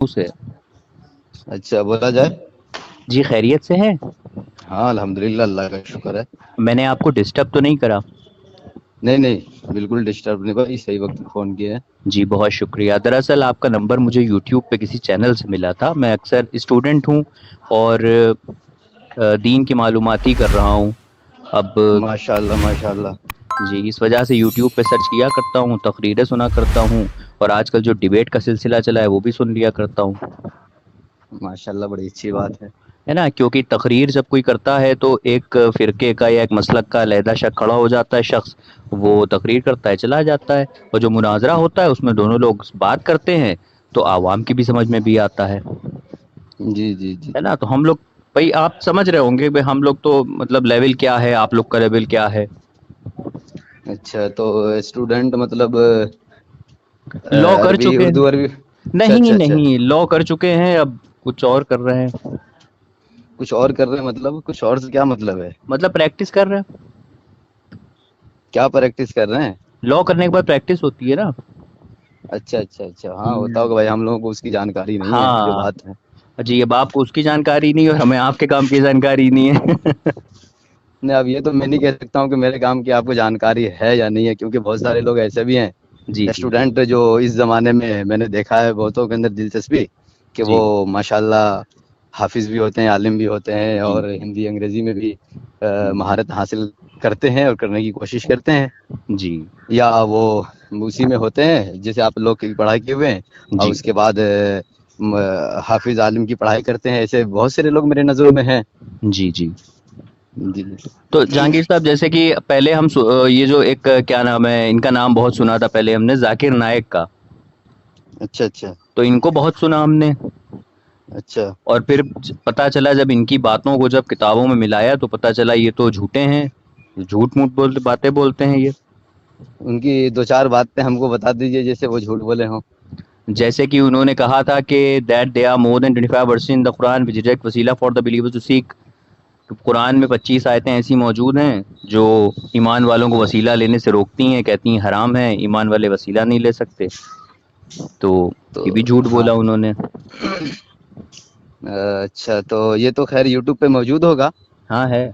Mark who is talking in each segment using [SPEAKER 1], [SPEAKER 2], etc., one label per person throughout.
[SPEAKER 1] سے۔
[SPEAKER 2] اچھا، بولا جائے۔
[SPEAKER 1] جی خیریت سے ہیں؟
[SPEAKER 2] ہاں الحمدللہ، اللہ کا شکر ہے۔
[SPEAKER 1] میں نے آپ کو ڈسٹرب تو نہیں کرا؟
[SPEAKER 2] نہیں نہیں، بالکل ڈسٹرب نہیں بھائی، صحیح وقت فون کیا ہے۔
[SPEAKER 1] جی بہت شکریہ۔ دراصل آپ کا نمبر مجھے یوٹیوب پہ کسی چینل سے ملا تھا۔ میں اکثر اسٹوڈنٹ ہوں اور دین کی معلوماتی کر رہا ہوں اب۔
[SPEAKER 2] ماشاء اللہ ماشاء اللہ۔
[SPEAKER 1] جی اس وجہ سے یوٹیوب پہ سرچ کیا کرتا ہوں، تقریریں سنا کرتا ہوں، اور آج کل جو ڈیبیٹ کا سلسلہ چلا ہے وہ بھی سن لیا کرتا ہوں،
[SPEAKER 2] ماشاء اللہ، بڑی اچھی بات ہے۔
[SPEAKER 1] ہے نا؟ کیونکہ تقریر جب کوئی کرتا ہے تو ایک فرقے کا یا ایک مسلک کا علیحدہ شخص کھڑا ہو جاتا ہے، شخص وہ تقریر کرتا ہے چلا جاتا ہے، اور جو مناظرہ ہوتا ہے اس میں دونوں لوگ بات کرتے ہیں تو عوام کی بھی سمجھ میں بھی آتا
[SPEAKER 2] جی جی جی۔
[SPEAKER 1] ہے نا؟ تو ہم لوگ، بھائی آپ سمجھ رہے ہوں گے بھائی ہم لوگ تو مطلب لیول کیا ہے، آپ لوگ کا لیول کیا ہے۔
[SPEAKER 2] اچھا، تو اسٹوڈنٹ مطلب
[SPEAKER 1] لا کر
[SPEAKER 2] عربی
[SPEAKER 1] چکے
[SPEAKER 2] اردو عربی؟
[SPEAKER 1] ہیں،
[SPEAKER 2] اچھا اچھا
[SPEAKER 1] نہیں
[SPEAKER 2] اچھا،
[SPEAKER 1] نہیں، لا کر چکے ہیں، اب کچھ اور کر رہے ہیں،
[SPEAKER 2] کچھ اور کر رہے ہیں مطلب کچھ اور سے کیا مطلب ہے؟
[SPEAKER 1] مطلب پریکٹس کر رہے ہیں۔
[SPEAKER 2] کیا پریکٹس کر رہے ہیں؟
[SPEAKER 1] لا کرنے کے بعد پریکٹس ہوتی ہے نا۔
[SPEAKER 2] اچھا اچھا اچھا، ہاں ہوتا ہوگا بھائی، ہم لوگوں کو اس کی جانکاری نہیں ہے جو
[SPEAKER 1] ہاں
[SPEAKER 2] بات ہے۔
[SPEAKER 1] جی، اب آپ کو اس کی جانکاری نہیں اور ہمیں آپ کے کام کی جانکاری نہیں ہے۔
[SPEAKER 2] نہیں، اب یہ تو میں نہیں کہہ سکتا ہوں کہ میرے کام کی آپ کو جانکاری ہے یا نہیں ہے، کیونکہ بہت سارے لوگ ایسے بھی ہیں
[SPEAKER 1] جی جی
[SPEAKER 2] اسٹوڈنٹ جو اس زمانے میں نے دیکھا ہے بہتوں کے اندر دلچسپی کہ
[SPEAKER 1] جی
[SPEAKER 2] وہ ماشاءاللہ حافظ بھی ہوتے ہیں، عالم بھی ہوتے ہیں،
[SPEAKER 1] جی
[SPEAKER 2] اور ہندی انگریزی میں بھی مہارت حاصل کرتے ہیں اور کرنے کی کوشش کرتے ہیں،
[SPEAKER 1] جی
[SPEAKER 2] یا وہ اسی میں ہوتے ہیں جیسے آپ لوگ کی پڑھائی کیے ہوئے ہیں اور
[SPEAKER 1] جی
[SPEAKER 2] اس کے بعد حافظ عالم کی پڑھائی کرتے ہیں، ایسے بہت سارے لوگ میرے نظروں میں ہیں۔
[SPEAKER 1] جی جی۔
[SPEAKER 2] جی
[SPEAKER 1] تو جہانگیر صاحب، جیسے کہ پہلے ہم یہ جو ایک کیا نام ہے، ان کا نام بہت سنا تھا پہلے ہم نے، ذاکر نائک کا،
[SPEAKER 2] اچھا اچھا
[SPEAKER 1] تو ان کو بہت سنا ہم نے،
[SPEAKER 2] اچھا۔
[SPEAKER 1] اور پھر پتہ چلا جب ان کی باتوں کو جب کتابوں میں ملایا تو پتہ چلا یہ تو جھوٹے ہیں، جھوٹ موٹ باتیں بولتے ہیں یہ۔
[SPEAKER 2] ان کی دو چار باتیں ہم کو بتا دیجئے جیسے وہ جھوٹ بولے ہوں۔
[SPEAKER 1] جیسے کہ انہوں نے کہا تھا کہ that they are more than 25 verses in the Quran which direct وسیلہ for the believers to seek۔ قرآن میں 25 آیتیں ایسی موجود ہیں جو ایمان والوں کو وسیلہ لینے سے روکتی ہیں، کہتی ہیں حرام ہے، ایمان والے وسیلہ نہیں لے سکتے، تو
[SPEAKER 2] تو
[SPEAKER 1] یہ بھی جھوٹ
[SPEAKER 2] ہاں،
[SPEAKER 1] بولا انہوں نے۔
[SPEAKER 2] اچھا، تو یہ تو خیر یوٹیوب پہ موجود ہوگا،
[SPEAKER 1] ہاں ہے،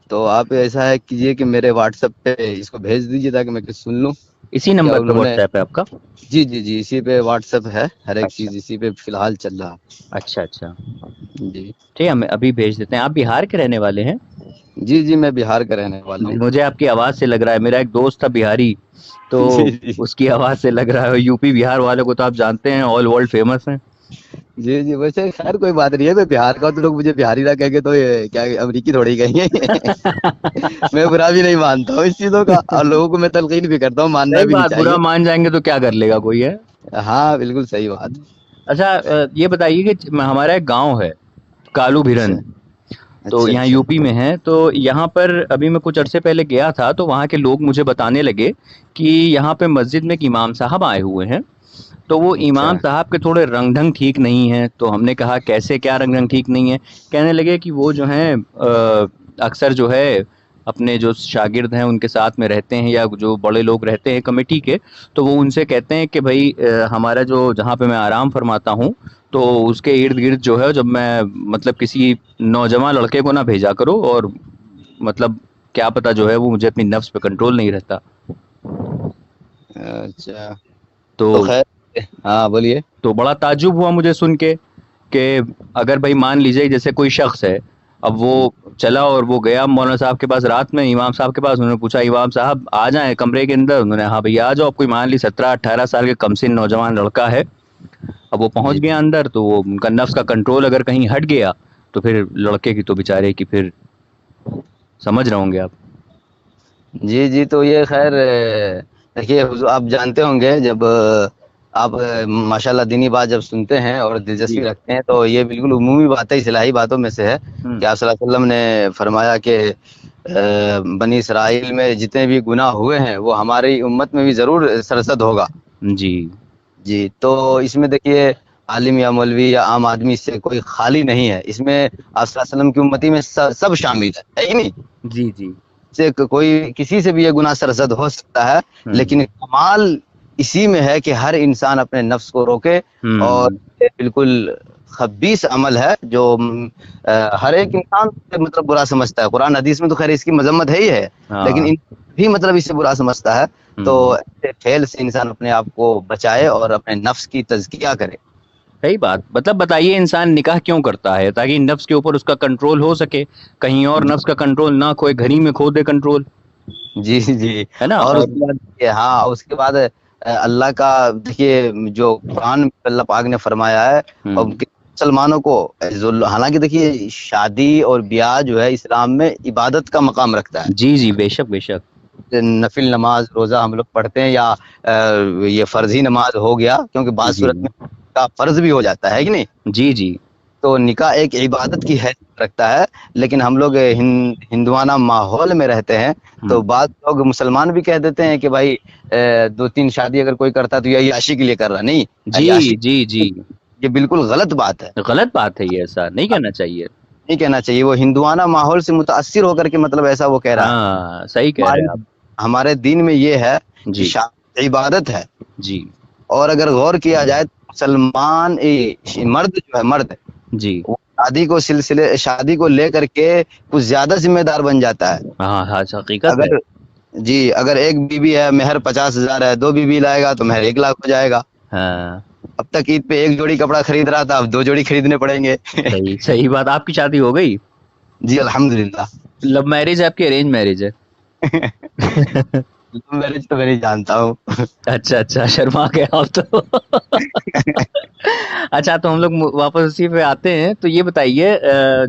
[SPEAKER 2] تو آپ ایسا ہے کیجئے کہ میرے واٹس ایپ پہ اس کو بھیج دیجئے تاکہ میں کچھ سن لوں
[SPEAKER 1] اسی
[SPEAKER 2] کیا
[SPEAKER 1] نمبر پہ
[SPEAKER 2] انہوں نے۔
[SPEAKER 1] واٹس ایپ ہے آپ کا؟
[SPEAKER 2] جی جی جی، اسی پہ واٹس ایپ ہے، ہر ایک
[SPEAKER 1] اچھا
[SPEAKER 2] چیز اسی پہ فی الحال چل رہا۔
[SPEAKER 1] اچھا اچھا،
[SPEAKER 2] جی
[SPEAKER 1] ٹھیک ہے، ہم ابھی بھیج دیتے ہیں۔ آپ بہار کے رہنے والے ہیں؟
[SPEAKER 2] جی جی، میں بہار کا رہنے والا ہوں۔
[SPEAKER 1] مجھے آپ کی آواز سے لگ رہا ہے، میرا ایک دوست تھا بہاری، تو
[SPEAKER 2] جی جی
[SPEAKER 1] اس کی آواز سے لگ رہا ہے۔ یو پی بہار والوں کو تو آپ جانتے ہیں، آل ورلڈ فیمس ہیں۔
[SPEAKER 2] جی جی، ویسے خیر کوئی بات نہیں ہے، میں بہار کا ہوں تو لوگ مجھے بہاری نہ کہیں گے تو یہ کیا امریکی تھوڑی کہیں گے۔ میں برا بھی نہیں مانتا ہوں اس چیزوں کا، اور لوگوں کو میں تلقین بھی کرتا ہوں، ماننا
[SPEAKER 1] صحیح
[SPEAKER 2] بھی نہیں
[SPEAKER 1] بات، برا
[SPEAKER 2] چاہیے۔
[SPEAKER 1] مان جائیں گے تو کیا کر لے گا کوئی، ہے؟
[SPEAKER 2] ہاں بالکل صحیح بات۔
[SPEAKER 1] اچھا یہ بتائیے کہ ہمارا ایک گاؤں ہے کالو
[SPEAKER 2] اچھا
[SPEAKER 1] بھیرن، تو
[SPEAKER 2] اچھا
[SPEAKER 1] یہاں
[SPEAKER 2] اچھا
[SPEAKER 1] یو پی میں ہے، تو یہاں پر ابھی میں کچھ عرصے پہلے گیا تھا تو وہاں کے لوگ مجھے بتانے لگے کہ یہاں پہ مسجد میں ایک امام صاحب آئے ہوئے ہیں، تو وہ
[SPEAKER 2] اچھا
[SPEAKER 1] امام صاحب کے تھوڑے رنگ ڈھنگ ٹھیک نہیں ہے۔ تو ہم نے کہا کیسے، کیا رنگ ڈھنگ ٹھیک نہیں ہے؟ کہنے لگے کہ وہ جو ہیں اکثر جو ہے اپنے جو شاگرد ہیں ان کے ساتھ میں رہتے ہیں، یا جو بڑے لوگ رہتے ہیں کمیٹی کے، تو وہ ان سے کہتے ہیں کہ بھائی ہمارا جو جہاں پہ میں آرام فرماتا ہوں تو اس کے ارد گرد جو ہے جب میں مطلب کسی نوجوان لڑکے کو نہ بھیجا کرو، اور مطلب کیا پتا جو ہے وہ مجھے اپنی نفس پہ کنٹرول نہیں رہتا۔
[SPEAKER 2] اچھا، تو
[SPEAKER 1] تو
[SPEAKER 2] خیر ہاں بولیے۔
[SPEAKER 1] تو بڑا تعجب ہوا مجھے سن کے کہ اگر بھائی مان لیجیے جیسے کوئی شخص ہے، اب وہ چلا اور وہ گیا مولانا صاحب کے پاس رات میں، امام صاحب کے پاس، انہوں نے پوچھا امام صاحب آ جائیں کمرے کے اندر؟ انہوں نے ہاں بھائی آ جاؤ۔ کوئی مان لی 17-18 سال کے کمسن نوجوان لڑکا ہے، اب وہ
[SPEAKER 2] جی
[SPEAKER 1] پہنچ گیا اندر، تو وہ ان کا نفس کا کنٹرول اگر کہیں ہٹ گیا تو پھر لڑکے کی تو بیچارے کی پھر سمجھ رہے ہوں گے آپ۔
[SPEAKER 2] جی جی، تو یہ خیر دیکھیے حضور، آپ جانتے ہوں گے جب آپ ماشاءاللہ دینی بات جب سنتے ہیں اور
[SPEAKER 1] جی
[SPEAKER 2] دلچسپی رکھتے ہیں تو یہ بالکل عمومی بات ہے، اصلاحی باتوں میں سے ہے
[SPEAKER 1] ہوں
[SPEAKER 2] کہ آپ صلی اللہ علیہ وسلم نے فرمایا کہ بنی اسرائیل میں جتنے بھی گناہ ہوئے ہیں وہ ہماری امت میں بھی ضرور سرزد ہوگا۔
[SPEAKER 1] جی
[SPEAKER 2] جی، تو اس میں دیکھیے عالم یا مولوی یا عام آدمی سے کوئی خالی نہیں ہے، اس میں آپ صلی اللہ علیہ وسلم کی امتی میں سب شامل ہے ہی نہیں؟
[SPEAKER 1] جی جی
[SPEAKER 2] سے کوئی کسی سے بھی یہ گناہ سرزد ہو سکتا ہے،
[SPEAKER 1] ہوں
[SPEAKER 2] لیکن کمال اسی میں ہے کہ ہر انسان اپنے نفس کو روکے، اور یہ بالکل خبیث عمل ہے جو ہر ایک انسان مطلب برا سمجھتا ہے. قرآن حدیث میں تو خیر اس کی مذمت ہے ہی ہے، لیکن بھی مطلب اسے برا سمجھتا ہے. تو ایسے فعل سے انسان اپنے آپ کو بچائے اور اپنے نفس کی تزکیہ کرے.
[SPEAKER 1] صحیح بات. مطلب بتائیے انسان نکاح کیوں کرتا ہے؟ تاکہ نفس کے اوپر اس کا کنٹرول ہو سکے، کہیں اور نفس کا کنٹرول نہ کھوئے، گھر ہی میں کھو دے کنٹرول،
[SPEAKER 2] جی جی.
[SPEAKER 1] ہے نا؟
[SPEAKER 2] اور اس
[SPEAKER 1] اور
[SPEAKER 2] کے بعد ہاں اس کے بعد اللہ کا دیکھیے جو قرآن میں اللہ پاک نے فرمایا ہے، اور مسلمانوں کو حالانکہ دیکھیے شادی اور بیاہ جو ہے اسلام میں عبادت کا مقام رکھتا ہے.
[SPEAKER 1] جی جی بے شک بے شک.
[SPEAKER 2] نفل نماز روزہ ہم لوگ پڑھتے ہیں، یا یہ فرضی نماز ہو گیا، کیونکہ بعض
[SPEAKER 1] جی
[SPEAKER 2] صورت میں کا فرض بھی ہو جاتا ہے کہ نہیں.
[SPEAKER 1] جی جی
[SPEAKER 2] تو نکاح ایک عبادت کی حیثیت رکھتا ہے. لیکن ہم لوگ ہندوانہ ماحول میں رہتے ہیں، تو بعض لوگ مسلمان بھی کہہ دیتے ہیں کہ بھائی 2-3 شادی اگر کوئی کرتا تو یہ عیاشی کے لیے کر رہا. نہیں، عیاشی
[SPEAKER 1] جی جی جی
[SPEAKER 2] یہ بالکل غلط بات ہے،
[SPEAKER 1] غلط بات ہے، یہ ایسا نہیں کہنا چاہیے.
[SPEAKER 2] نہیں کہنا چاہیے. وہ ہندوانہ ماحول سے متاثر ہو کر کے مطلب ایسا وہ کہہ رہا ہے.
[SPEAKER 1] ہاں صحیح کہہ رہے ہیں آپ.
[SPEAKER 2] ہمارے دین میں یہ ہے کہ
[SPEAKER 1] جی
[SPEAKER 2] شادی عبادت ہے.
[SPEAKER 1] جی
[SPEAKER 2] اور اگر غور کیا جائے تو مسلمان مرد جو ہے، مرد
[SPEAKER 1] جی
[SPEAKER 2] وہ شادی کو لے کر کے کچھ زیادہ ذمہ دار بن جاتا ہے.
[SPEAKER 1] ہاں ہاں حقیقت ہے.
[SPEAKER 2] اگر جی اگر ایک بیوی ہے، مہر 50,000 ہے، 2 بیوی لائے گا تو مہر 1 لاکھ ہو جائے گا.
[SPEAKER 1] ہاں
[SPEAKER 2] اب تک عید پہ 1 جوڑی کپڑا خرید رہا تھا، اب 2 جوڑی خریدنے پڑیں گے.
[SPEAKER 1] صحیح صحیح بات. آپ کی شادی ہو گئی؟
[SPEAKER 2] جی الحمدللہ.
[SPEAKER 1] لو میرج ہے آپ کی ارینج میرج ہے؟
[SPEAKER 2] میرج تو میں نہیں جانتا ہوں.
[SPEAKER 1] اچھا اچھا شرما گیا آپ تو. اچھا تو ہم لوگ واپس اسی پہ آتے ہیں. تو یہ بتائیے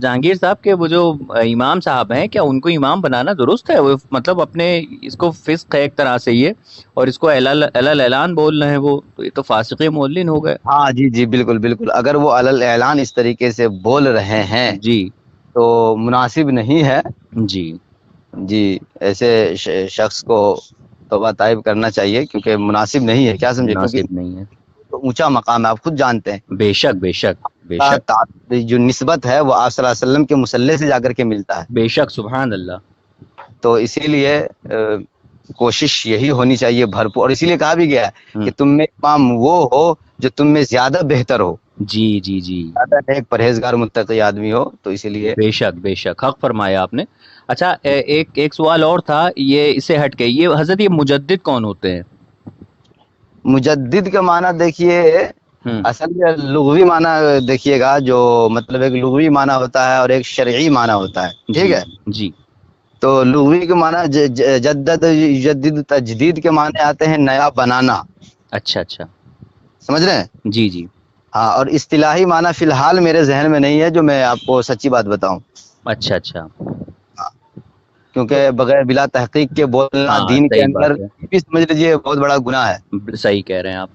[SPEAKER 1] جہانگیر صاحب کے وہ جو امام صاحب ہیں، کیا ان کو امام بنانا درست ہے؟ وہ مطلب اپنے اس کو فسق ہے ایک طرح سے یہ، اور اس کو اعلان بول رہے ہیں وہ، تو یہ تو فاسق مولن ہو گئے.
[SPEAKER 2] ہاں جی جی بالکل بالکل. اگر وہ علی اعلان اس طریقے سے بول رہے ہیں
[SPEAKER 1] جی
[SPEAKER 2] تو مناسب نہیں ہے.
[SPEAKER 1] جی
[SPEAKER 2] جی ایسے شخص کو توبہ طائب کرنا چاہیے، کیونکہ مناسب نہیں ہے. کیا سمجھے؟ کیونکہ
[SPEAKER 1] مناسب نہیں ہے.
[SPEAKER 2] اونچا مقام ہے، آپ خود جانتے ہیں.
[SPEAKER 1] بے شک بے شک بے شک
[SPEAKER 2] جو نسبت ہے وہ آپ صلی اللہ علیہ وسلم کے مصلی سے جا کر کے ملتا ہے.
[SPEAKER 1] بے شک سبحان اللہ.
[SPEAKER 2] تو اسی لیے کوشش یہی ہونی چاہیے بھرپور. اور اسی لیے کہا بھی گیا ہے کہ تم میں امام وہ ہو جو تم میں زیادہ بہتر ہو،
[SPEAKER 1] جی جی جی
[SPEAKER 2] زیادہ نیک پرہیزگار متقی آدمی ہو. تو اسی لیے
[SPEAKER 1] بے شک بے شک حق فرمایا آپ نے. اچھا ایک سوال اور تھا، یہ اس سے ہٹ کے، یہ حضرت یہ مجدد کون ہوتے ہیں؟
[SPEAKER 2] مجدد کا معنی دیکھیے، اصل میں لغوی معنی دیکھیے گا، جو مطلب ایک لغوی معنی ہوتا ہے اور ایک شرعی معنی ہوتا ہے. ٹھیک
[SPEAKER 1] جی
[SPEAKER 2] ہے؟
[SPEAKER 1] جی
[SPEAKER 2] تو لغوی کے معنی جدد یجدد، تجدید کے معنی آتے ہیں نیا بنانا.
[SPEAKER 1] اچھا اچھا
[SPEAKER 2] سمجھ رہے ہیں؟
[SPEAKER 1] جی جی
[SPEAKER 2] ہاں. اور اصطلاحی معنی فی الحال میرے ذہن میں نہیں ہے، جو میں آپ کو سچی بات بتاؤں،
[SPEAKER 1] اچھا اچھا. تو
[SPEAKER 2] کیونکہ بغیر بلا تحقیق کے بولنا
[SPEAKER 1] ہاں
[SPEAKER 2] دین کے
[SPEAKER 1] صحیح
[SPEAKER 2] اندر
[SPEAKER 1] بات ہے.
[SPEAKER 2] بھی سمجھ لیجیے بہت بڑا گناہ ہے.
[SPEAKER 1] صحیح کہہ رہے ہیں آپ.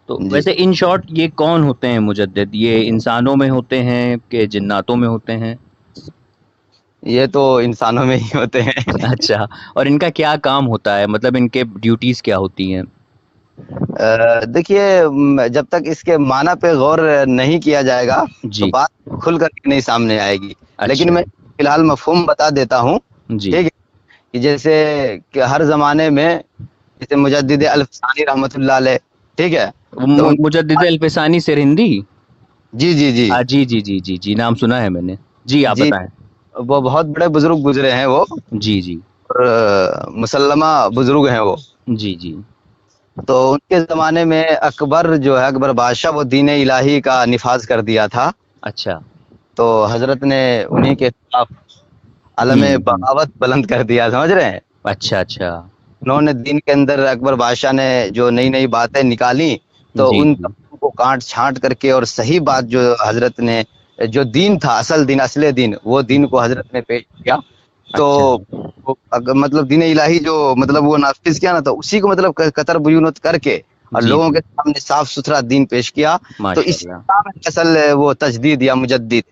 [SPEAKER 1] تو
[SPEAKER 2] جی
[SPEAKER 1] ویسے ان شارٹ یہ کون ہوتے ہیں مجدد؟ یہ انسانوں میں ہوتے ہیں کہ جناتوں میں ہوتے ہیں؟
[SPEAKER 2] یہ تو انسانوں میں ہی ہوتے ہیں.
[SPEAKER 1] اچھا. اور ان کا کیا کام ہوتا ہے؟ مطلب ان کے ڈیوٹیز کیا ہوتی ہیں؟
[SPEAKER 2] دیکھیے جب تک اس کے معنی پہ غور نہیں کیا جائے گا تو
[SPEAKER 1] جی
[SPEAKER 2] بات کھل کر کے نہیں سامنے آئے گی. لیکن
[SPEAKER 1] اچھا
[SPEAKER 2] میں فی الحال مفہوم بتا دیتا ہوں.
[SPEAKER 1] جی
[SPEAKER 2] ٹھیک ہے؟ کہ جیسے کہ ہر زمانے میں جیسے مجدد الفسانی رحمۃ اللہ علیہ، ٹھیک ہے، تو ان
[SPEAKER 1] مجدد الفسانی سرہندی.
[SPEAKER 2] جی جی جی
[SPEAKER 1] جی جی جی جی جی نام سنا ہے میں نے. جی آپ
[SPEAKER 2] جی
[SPEAKER 1] بتائیں.
[SPEAKER 2] وہ بہت بڑے بزرگ گزرے ہیں وہ،
[SPEAKER 1] جی جی
[SPEAKER 2] اور مسلمہ بزرگ ہیں وہ.
[SPEAKER 1] جی جی
[SPEAKER 2] تو ان کے زمانے میں اکبر جو ہے، اکبر بادشاہ، وہ دین الہی کا نفاذ کر دیا تھا.
[SPEAKER 1] اچھا.
[SPEAKER 2] تو حضرت نے انہی کے خلاف علم بغاوت بلند کر دیا. سمجھ رہے ہیں؟
[SPEAKER 1] اچھا اچھا.
[SPEAKER 2] انہوں نے دین کے اندر، اکبر بادشاہ نے جو نئی نئی باتیں نکالی تو
[SPEAKER 1] جی
[SPEAKER 2] ان
[SPEAKER 1] جی
[SPEAKER 2] کو کاٹ چھانٹ کر کے، اور صحیح بات جو حضرت نے، جو دین تھا، اصل دین، اصل دین، وہ دین کو حضرت نے پیش کیا. تو
[SPEAKER 1] اچھا
[SPEAKER 2] مطلب دین الہی جو مطلب وہ نافذ کیا نا، تو اسی کو مطلب قطر بیونت کر کے اور
[SPEAKER 1] جی
[SPEAKER 2] لوگوں
[SPEAKER 1] جی
[SPEAKER 2] کے سامنے صاف ستھرا دین پیش کیا. تو
[SPEAKER 1] ماشاء
[SPEAKER 2] اسی
[SPEAKER 1] اللہ
[SPEAKER 2] کا نام ہے اصل وہ تجدید یا مجدد،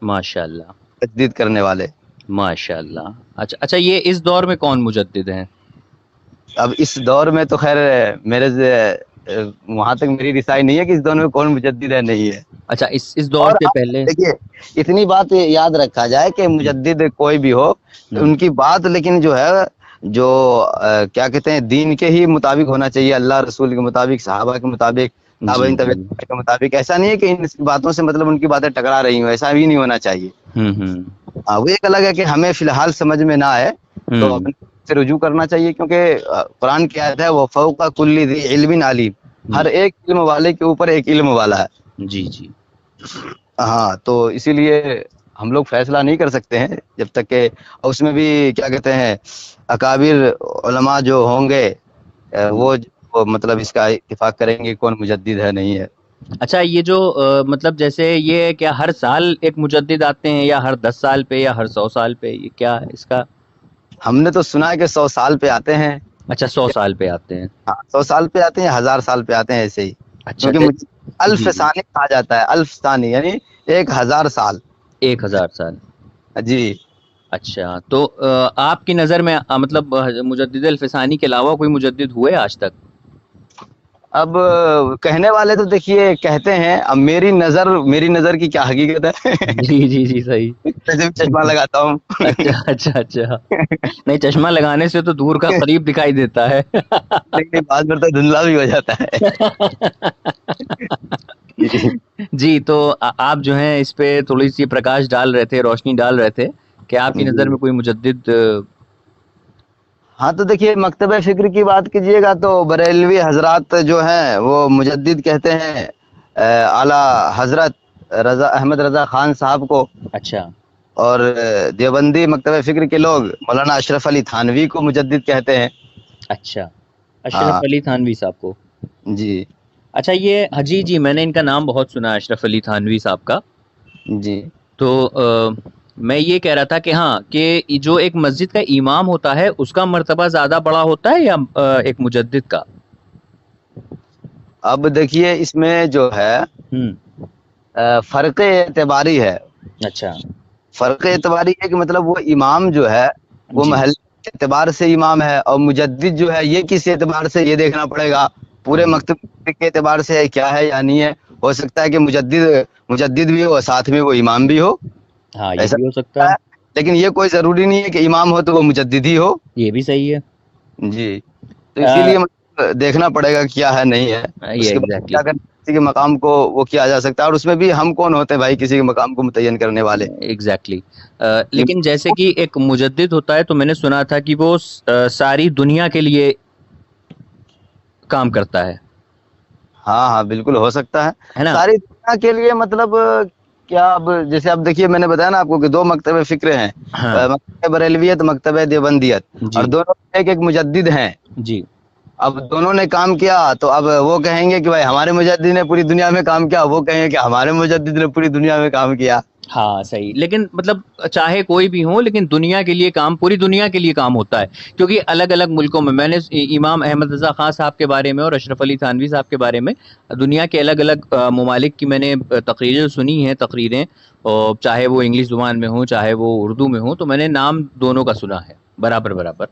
[SPEAKER 1] ماشاء اللہ
[SPEAKER 2] تجدید کرنے والے.
[SPEAKER 1] ماشاء اللہ. اچھا اچھا یہ اس دور میں کون مجدد ہیں؟
[SPEAKER 2] اب اس دور میں تو خیر میرے سے وہاں تک میری رسائی نہیں ہے کہ اس دور میں کون مجدد ہے نہیں ہے.
[SPEAKER 1] اچھا اس دور
[SPEAKER 2] اور
[SPEAKER 1] سے پہلے.
[SPEAKER 2] دیکھیے اتنی بات یاد رکھا جائے کہ مجدد کوئی بھی ہو، ان کی بات لیکن جو ہے جو کیا کہتے ہیں دین کے ہی مطابق ہونا چاہیے، اللہ رسول کے مطابق، صحابہ کے مطابق، تابعین کے مطابق. ایسا نہیں ہے کہ ان باتوں سے مطلب ان کی باتیں ٹکرا رہی ہوں، ایسا بھی نہیں ہونا چاہیے. وہ ایک الگ ہے کہ ہمیں فی الحال سمجھ میں نہ آئے تو اپنے سے رجوع کرنا چاہیے، کیونکہ قرآن کی آیت ہے وہ فوق کل ذی علم علیم، ہر ایک علم والے کے اوپر ایک علم والا ہے.
[SPEAKER 1] جی جی.
[SPEAKER 2] ہاں تو اسی لیے ہم لوگ فیصلہ نہیں کر سکتے ہیں جب تک کہ اس میں بھی کیا کہتے ہیں اکابر علماء جو ہوں گے وہ مطلب اس کا اتفاق کریں گے کون مجدد ہے نہیں ہے.
[SPEAKER 1] اچھا یہ جو مطلب جیسے یہ کیا ہر سال ایک مجدد آتے ہیں یا ہر 10 سال پہ یا ہر 100 سال پہ، یہ کیا ہے اس کا؟
[SPEAKER 2] ہم نے تو سنا ہے کہ 100 سال پہ آتے ہیں.
[SPEAKER 1] اچھا 100 سال پہ آتے ہیں.
[SPEAKER 2] ہاں 100 سال پہ آتے ہیں، 1000 سال پہ آتے ہیں ایسے ہی.
[SPEAKER 1] اچھا
[SPEAKER 2] کیونکہ الف
[SPEAKER 1] جی
[SPEAKER 2] ثانی کہا جاتا ہے، الف ثانی یعنی 1000 سال.
[SPEAKER 1] 1000 سال.
[SPEAKER 2] جی.
[SPEAKER 1] اچھا تو آپ کی نظر میں مطلب مجدد الفسانی کے علاوہ کوئی مجدد ہوئے آج تک؟
[SPEAKER 2] اب کہنے والے تو دیکھیے کہتے ہیں، اب میری نظر کی کیا حقیقت ہے.
[SPEAKER 1] جی جی جی صحیح.
[SPEAKER 2] ویسے بھی چشمہ لگاتا ہوں.
[SPEAKER 1] اچھا اچھا اچھا. نہیں چشمہ لگانے سے تو دور کا قریب دکھائی دیتا ہے.
[SPEAKER 2] لیکن بعض بار تو دھندلا بھی ہو جاتا ہے.
[SPEAKER 1] جی تو آپ جو ہیں اس پہ تھوڑی سی پرکاش ڈال رہے تھے، روشنی ڈال رہے تھے کہ آپ کی نظر میں کوئی مجدد.
[SPEAKER 2] ہاں تو دیکھیے مکتبہ فکر کی بات کیجیے گا تو بریلوی حضرات جو ہیں وہ مجدد کہتے ہیں اعلیٰ حضرت رضا احمد رضا خان صاحب کو.
[SPEAKER 1] اچھا. اور
[SPEAKER 2] دیوبندی مکتبہ فکر کے لوگ مولانا اشرف علی تھانوی کو مجدد کہتے ہیں.
[SPEAKER 1] اچھا اشرف علی تھانوی صاحب کو.
[SPEAKER 2] جی.
[SPEAKER 1] اچھا یہ جی جی میں نے ان کا نام بہت سنا اشرف علی تھانوی صاحب کا.
[SPEAKER 2] جی.
[SPEAKER 1] تو میں یہ کہہ رہا تھا کہ ہاں کہ جو ایک مسجد کا امام ہوتا ہے اس کا مرتبہ زیادہ بڑا ہوتا ہے یا ایک مجدد کا؟
[SPEAKER 2] اب دیکھیے اس میں جو ہے فرق اعتباری ہے.
[SPEAKER 1] اچھا.
[SPEAKER 2] فرق اعتباری ہے کہ مطلب وہ امام جو ہے وہ
[SPEAKER 1] جی.
[SPEAKER 2] محل کے اعتبار سے امام ہے، اور مجدد جو ہے یہ کس اعتبار سے، یہ دیکھنا پڑے گا پورے مکتب کے اعتبار سے کیا ہے یا نہیں ہے. ہو سکتا ہے کہ مجدد بھی ہو اور ساتھ میں وہ امام بھی ہو.
[SPEAKER 1] ہاں یہ
[SPEAKER 2] ایسا
[SPEAKER 1] بھی ہو سکتا ہے.
[SPEAKER 2] لیکن یہ کوئی ضروری نہیں ہے کہ امام ہو تو وہ مجدد ہی ہو.
[SPEAKER 1] یہ بھی صحیح ہے.
[SPEAKER 2] جی. تو اسی لیے دیکھنا پڑے گا کیا ہے نہیں ہے، اس کے بعد کیا کرنا کسی کے مقام کو وہ کیا جا سکتا ہے. اور اس میں بھی ہم کون ہوتے ہیں بھائی کسی کے مقام کو متعین کرنے والے.
[SPEAKER 1] ایگزیکٹلی. لیکن جیسے کہ ایک مجدد ہوتا ہے تو میں نے سنا تھا کہ وہ ساری دنیا کے لیے کام کرتا ہے.
[SPEAKER 2] ہاں بالکل ہو سکتا ہے
[SPEAKER 1] نا.
[SPEAKER 2] ساری دنیا کے لیے مطلب کیا، اب جیسے اب دیکھیے میں نے بتایا نا آپ کو کہ 2 مکتبہ فکر ہیں، مکتبہ بریلویت، مکتبہ دیوبندیت، اور دونوں ایک مجدد ہیں.
[SPEAKER 1] جی.
[SPEAKER 2] اب دونوں نے کام کیا تو اب وہ کہیں گے کہ بھائی ہمارے مجدد نے پوری دنیا میں کام کیا، وہ کہیں گے کہ ہمارے مجدد نے پوری دنیا میں کام کیا.
[SPEAKER 1] ہاں صحیح. لیکن مطلب چاہے کوئی بھی ہو لیکن دنیا کے لیے کام، پوری دنیا کے لیے کام ہوتا ہے. کیونکہ الگ الگ ملکوں میں نے امام احمد رضا خان صاحب کے بارے میں اور اشرف علی تھانوی صاحب کے بارے میں دنیا کے الگ الگ ممالک کی میں نے تقریریں سنی ہیں، تقریریں، اور چاہے وہ انگلش زبان میں ہوں چاہے وہ اردو میں ہوں، تو میں نے نام دونوں کا سنا ہے برابر برابر.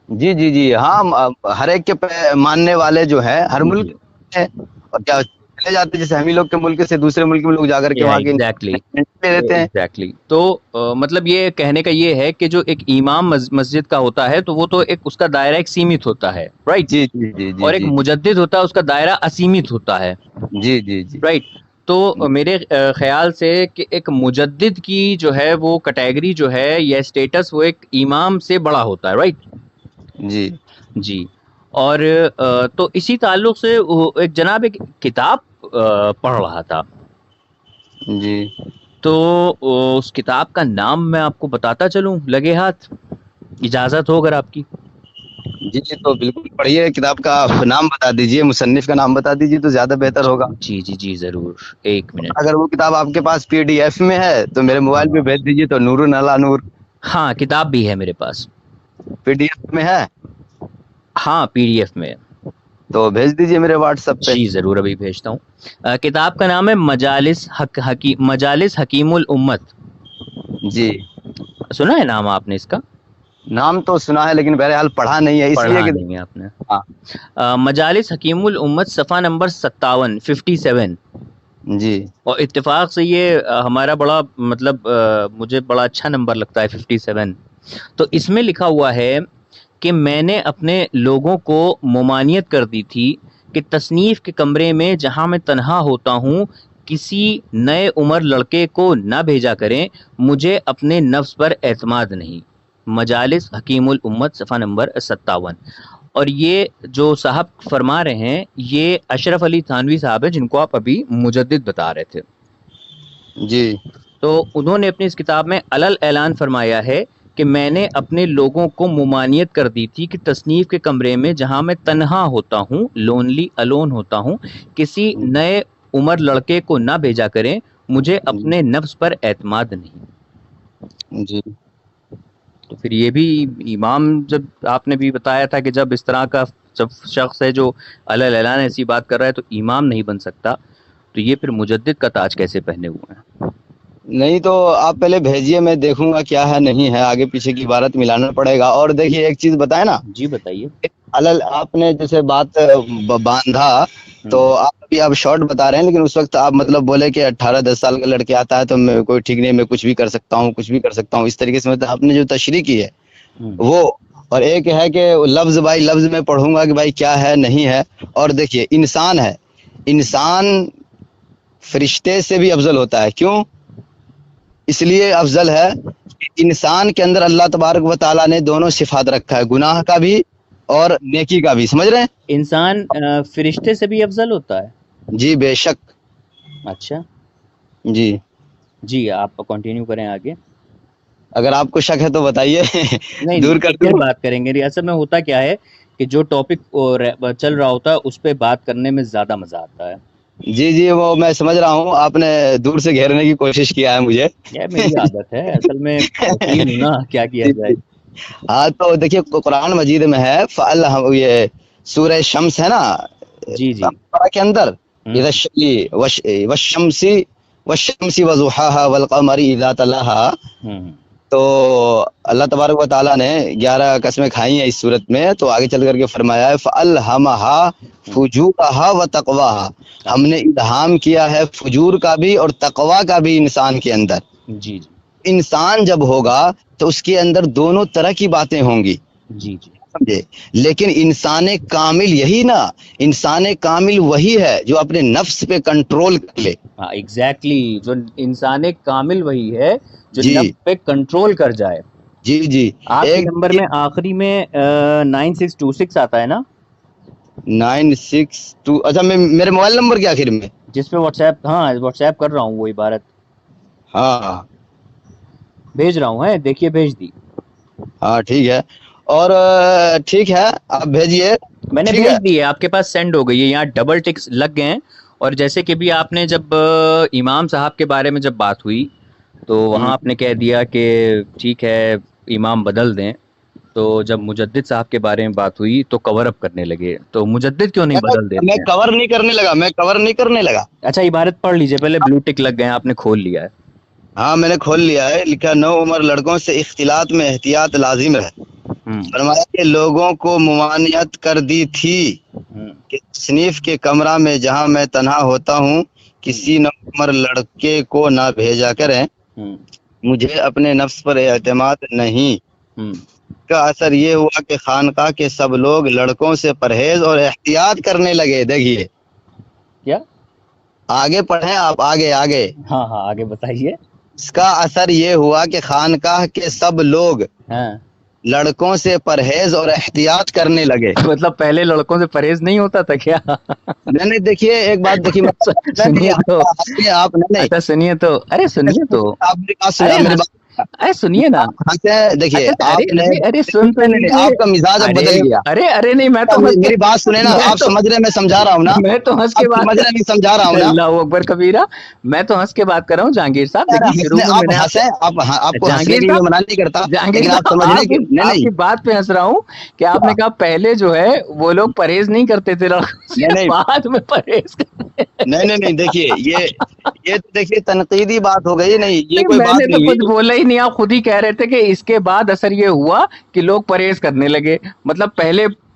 [SPEAKER 2] جی جی جی. ہاں ہر ایک کے ماننے والے جو ہے ہر ملک ہے، اور کیا چلے جاتے جیسے ہم ہی لوگ کے ملک سے دوسرے ملک میں لوگ جا کر کے وہاں کے لیتے ہیں.
[SPEAKER 1] ایگزیکٹلی. تو مطلب یہ کہنے کا یہ ہے کہ جو ایک امام مسجد کا ہوتا ہے تو وہ تو ایک اس کا دائرہ ایک سیمت ہوتا ہے، رائٹ.
[SPEAKER 2] جی جی جی جی.
[SPEAKER 1] اور ایک مجدد ہوتا ہے اس کا دائرہ اسیمت ہوتا ہے.
[SPEAKER 2] جی جی جی.
[SPEAKER 1] رائٹ. تو میرے خیال سے کہ ایک مجدد کی جو ہے وہ کیٹیگری جو ہے یا اسٹیٹس وہ ایک امام سے بڑا ہوتا ہے، رائٹ.
[SPEAKER 2] جی
[SPEAKER 1] جی. اور تو اسی تعلق سے ایک جناب ایک کتاب پڑھ رہا تھا.
[SPEAKER 2] جی.
[SPEAKER 1] تو اس کتاب کا نام میں آپ کو بتاتا چلوں لگے ہاتھ، اجازت ہو اگر آپ کی؟
[SPEAKER 2] جی جی تو بالکل پڑھیے. کتاب کا نام بتا دیجئے، مصنف کا نام بتا دیجئے تو زیادہ بہتر ہوگا.
[SPEAKER 1] جی جی جی ضرور. ایک منٹ.
[SPEAKER 2] اگر وہ کتاب آپ کے پاس PDF میں ہے تو میرے موبائل پہ بھیج دیجئے تو نور علی نور.
[SPEAKER 1] ہاں کتاب بھی ہے میرے پاس.
[SPEAKER 2] PDF میں ہے؟
[SPEAKER 1] ہاں PDF میں.
[SPEAKER 2] تو بھیج دیجئے میرے واٹس ایپ پہ.
[SPEAKER 1] جی ضرور ابھی بھیجتا ہوں. کتاب کا نام ہے مجالس حکیم الامت.
[SPEAKER 2] جی.
[SPEAKER 1] سنا ہے نام آپ نے اس کا؟
[SPEAKER 2] نام تو سنا ہے لیکن بہرحال پڑھا نہیں ہے، اس لیے کہ
[SPEAKER 1] نہیں ہے آپ نے. مجالس حکیم الامت صفحہ نمبر 57.
[SPEAKER 2] جی.
[SPEAKER 1] اور اتفاق سے یہ ہمارا بڑا مطلب مجھے بڑا اچھا نمبر لگتا ہے 57. تو اس میں لکھا ہوا ہے کہ میں نے اپنے لوگوں کو ممانعت کر دی تھی کہ تصنیف کے کمرے میں جہاں میں تنہا ہوتا ہوں کسی نئے عمر لڑکے کو نہ بھیجا کریں، مجھے اپنے نفس پر اعتماد نہیں۔ مجالس حکیم الامت صفحہ نمبر 57۔ اور یہ جو صاحب فرما رہے ہیں یہ اشرف علی تھانوی صاحب ہیں، جن کو آپ ابھی مجدد بتا رہے تھے۔
[SPEAKER 2] جی
[SPEAKER 1] تو انہوں نے اپنی اس کتاب میں علل اعلان فرمایا ہے کہ میں نے اپنے لوگوں کو ممانعت کر دی تھی کہ تصنیف کے کمرے میں جہاں میں تنہا ہوتا ہوں، لونلی الون ہوتا ہوں، کسی نئے عمر لڑکے کو نہ بھیجا کریں، مجھے اپنے نفس پر اعتماد نہیں۔
[SPEAKER 2] جی
[SPEAKER 1] تو پھر یہ بھی امام، جب آپ نے بھی بتایا تھا کہ جب اس طرح کا جب شخص ہے جو علل اعلان ایسی بات کر رہا ہے تو امام نہیں بن سکتا، تو یہ پھر مجدد کا تاج کیسے پہنے ہوئے ہیں؟
[SPEAKER 2] نہیں تو آپ پہلے بھیجیے، میں دیکھوں گا کیا ہے نہیں ہے، آگے پیچھے کی عبارت ملانا پڑے گا۔ اور دیکھیے ایک چیز بتائیں نا،
[SPEAKER 1] جی بتائیے۔
[SPEAKER 2] آپ نے جیسے بات باندھا تو آپ ابھی آپ شارٹ بتا رہے ہیں، لیکن اس وقت آپ مطلب بولے کہ 18-10 سال کا لڑکے آتا ہے تو میں کوئی ٹھیک نہیں، میں کچھ بھی کر سکتا ہوں، کچھ بھی کر سکتا ہوں، اس طریقے سے مطلب آپ نے جو تشریح کی ہے وہ، اور ایک ہے کہ لفظ بائی لفظ میں پڑھوں گا کہ بھائی کیا ہے نہیں ہے۔ اور دیکھیے انسان ہے، انسان فرشتے سے بھی افضل ہوتا ہے، کیوں؟ اس لیے افضل ہے کہ انسان کے اندر اللہ تبارک و تعالیٰ نے دونوں صفات رکھا ہے، گناہ کا بھی اور نیکی کا بھی، سمجھ رہے ہیں؟
[SPEAKER 1] انسان فرشتے سے بھی افضل ہوتا ہے؟
[SPEAKER 2] جی بے شک۔
[SPEAKER 1] اچھا
[SPEAKER 2] جی
[SPEAKER 1] جی، آپ کنٹینیو کریں آگے۔
[SPEAKER 2] اگر آپ کو شک ہے تو بتائیے،
[SPEAKER 1] نہیں
[SPEAKER 2] دور کر
[SPEAKER 1] پھر
[SPEAKER 2] دوں؟
[SPEAKER 1] بات کریں گے۔ ریاست میں ہوتا کیا ہے کہ جو ٹاپک چل رہا ہوتا ہے اس پہ بات کرنے میں زیادہ مزہ آتا ہے۔
[SPEAKER 2] جی جی وہ میں سمجھ رہا ہوں، آپ نے دور سے گھیرنے کی کوشش کیا ہے مجھے۔
[SPEAKER 1] یہ میری عادت ہے، اصل میں وکیل ہوں نا، کیا کیا
[SPEAKER 2] جی
[SPEAKER 1] جائے۔
[SPEAKER 2] جی ہاں تو دیکھیے قرآن مجید میں ہے یہ سورہ شمس ہے نا
[SPEAKER 1] جی جی
[SPEAKER 2] کے اندر،
[SPEAKER 1] ہوں
[SPEAKER 2] والشمسی وضحاها والقمر اذا تلاها،
[SPEAKER 1] ہوں
[SPEAKER 2] تو اللہ تبارک و تعالیٰ نے 11 قسمیں کھائی ہیں اس صورت میں، تو آگے چل کر کے فرمایا ہے فَأَلْهَمَهَا فُجُورَهَا وَتَقْوَاهَا، ہم نے الہام کیا ہے فجور کا بھی اور تقوا کا بھی انسان کے اندر۔
[SPEAKER 1] جی جی
[SPEAKER 2] انسان جب ہوگا تو اس کے اندر دونوں طرح کی باتیں ہوں گی،
[SPEAKER 1] جی جی
[SPEAKER 2] سمجھے؟ لیکن انسان کامل یہی نا، انسان کامل وہی ہے جو اپنے نفس پہ کنٹرول کر لے۔
[SPEAKER 1] ہاں ایگزیکٹلی، جو انسان کامل وہی ہے جو
[SPEAKER 2] جی
[SPEAKER 1] نفس پہ کنٹرول کر جائے۔
[SPEAKER 2] جی جی
[SPEAKER 1] آپ کے
[SPEAKER 2] ایک
[SPEAKER 1] نمبر میں آخری میں 9626 آتا ہے نا،
[SPEAKER 2] 962، اچھا میرے موبائل نمبر کے آخر میں؟
[SPEAKER 1] جس پہ واٹس ایپ، ہاں واٹس ایپ کر رہا ہوں، وہ عبارت
[SPEAKER 2] ہاں
[SPEAKER 1] بھیج رہا ہوں، ہے دیکھیے بھیج دی۔
[SPEAKER 2] ہاں ٹھیک ہے، اور ٹھیک ہے آپ بھیجیے،
[SPEAKER 1] میں نے
[SPEAKER 2] ٹھیک ہے۔
[SPEAKER 1] بھیج دی ہے، آپ کے پاس سینڈ ہو گئی ہے، یہاں ڈبل ٹکس لگ گئے ہیں۔ اور جیسے کہ بھی آپ نے جب امام صاحب کے بارے میں جب بات ہوئی تو وہاں آپ نے کہہ دیا کہ ٹھیک ہے امام بدل دیں، تو جب مجدد صاحب کے بارے میں بات ہوئی تو کور اپ کرنے لگے، تو مجدد کیوں نہیں بدل
[SPEAKER 2] میں
[SPEAKER 1] دیتے ہیں؟
[SPEAKER 2] کور نہیں کرنے لگا، میں کور نہیں کرنے لگا۔
[SPEAKER 1] اچھا عبارت پڑھ لیجئے پہلے، بلو ٹک لگ گئے ہیں، آپ نے کھول لیا ہے۔
[SPEAKER 2] ہاں میں نے کھول لیا ہے، لکھا نو عمر لڑکوں سے اختلاط میں احتیاط لازم ہے۔
[SPEAKER 1] ہوں
[SPEAKER 2] فرمایا کہ لوگوں کو ممانعت کر دی تھی
[SPEAKER 1] ہوں
[SPEAKER 2] کہ تصنیف کے کمرہ میں جہاں میں تنہا ہوتا ہوں کسی نو عمر لڑکے کو نہ بھیجا کریں،
[SPEAKER 1] ہوں
[SPEAKER 2] مجھے اپنے نفس پر اعتماد نہیں۔
[SPEAKER 1] ہوں
[SPEAKER 2] کا اثر یہ ہوا کہ خانقاہ کے سب لوگ لڑکوں سے پرہیز اور احتیاط کرنے لگے۔ دیکھیے
[SPEAKER 1] کیا؟
[SPEAKER 2] آگے پڑھیں آپ، آگے آگے۔
[SPEAKER 1] ہاں ہاں آگے بتائیے۔
[SPEAKER 2] اس کا اثر یہ ہوا کہ خانقاہ کے سب لوگ
[SPEAKER 1] ہاں
[SPEAKER 2] لڑکوں سے پرہیز اور احتیاط کرنے لگے۔
[SPEAKER 1] مطلب پہلے لڑکوں سے پرہیز نہیں ہوتا تھا کیا؟
[SPEAKER 2] نہیں نہیں دیکھیے ایک بات دیکھیے،
[SPEAKER 1] سنیے تو،
[SPEAKER 2] آپ نہیں،
[SPEAKER 1] اچھا سنیے تو، ارے سنیے تو،
[SPEAKER 2] آپ میری بات سنیں،
[SPEAKER 1] ارے
[SPEAKER 2] آپ میری بات
[SPEAKER 1] ارے سنیے نا،
[SPEAKER 2] دیکھیے
[SPEAKER 1] اچھا
[SPEAKER 2] آپ نے،
[SPEAKER 1] ارے سن تو
[SPEAKER 2] نہیں
[SPEAKER 1] لیجیے۔
[SPEAKER 2] آپ کا مزاج اب بدل گیا۔
[SPEAKER 1] ارے نہیں، میں تو ہنس کے،
[SPEAKER 2] میری بات سنیں نا، آپ سمجھ رہے ہیں میں سمجھا رہا ہوں نا،
[SPEAKER 1] میں تو ہنس
[SPEAKER 2] آپ
[SPEAKER 1] کے بات
[SPEAKER 2] سمجھ رہے ہیں میں سمجھا رہا ہوں نا۔
[SPEAKER 1] اللہ اکبر کبیرہ، میں تو ہنس کے بات کر رہا ہوں جہانگیر صاحب۔ دیکھیے شروع میں
[SPEAKER 2] آپ
[SPEAKER 1] میں نے آپ سے،
[SPEAKER 2] ہنسیں، آپ کو ہنسنے
[SPEAKER 1] جہانگیر
[SPEAKER 2] کے لیے
[SPEAKER 1] صاحب،
[SPEAKER 2] میں منع نہیں کرتا،
[SPEAKER 1] جہانگیر
[SPEAKER 2] لیکن آپ
[SPEAKER 1] صاحب
[SPEAKER 2] سمجھنے کی
[SPEAKER 1] آپ کی بات پہ ہنس رہا ہوں کہ آپ نے کہا پہلے جو ہے وہ لوگ پرہیز نہیں کرتے تھے لڑکوں سے،
[SPEAKER 2] نہیں
[SPEAKER 1] بعد میں پرہیز کرتے۔
[SPEAKER 2] نہیں دیکھیے یہ تو دیکھیے تنقیدی بات ہو گئی، نہیں یہ
[SPEAKER 1] نہیں
[SPEAKER 2] کوئی
[SPEAKER 1] میں نے
[SPEAKER 2] بات
[SPEAKER 1] تو
[SPEAKER 2] نہیں
[SPEAKER 1] کچھ
[SPEAKER 2] ہوئی۔
[SPEAKER 1] بولا ہی نہیں، آپ خود ہی کہہ رہے تھے کہ اس کے بعد اثر یہ ہوا کہ لوگ پرہیز کرنے لگے، مطلب پہلے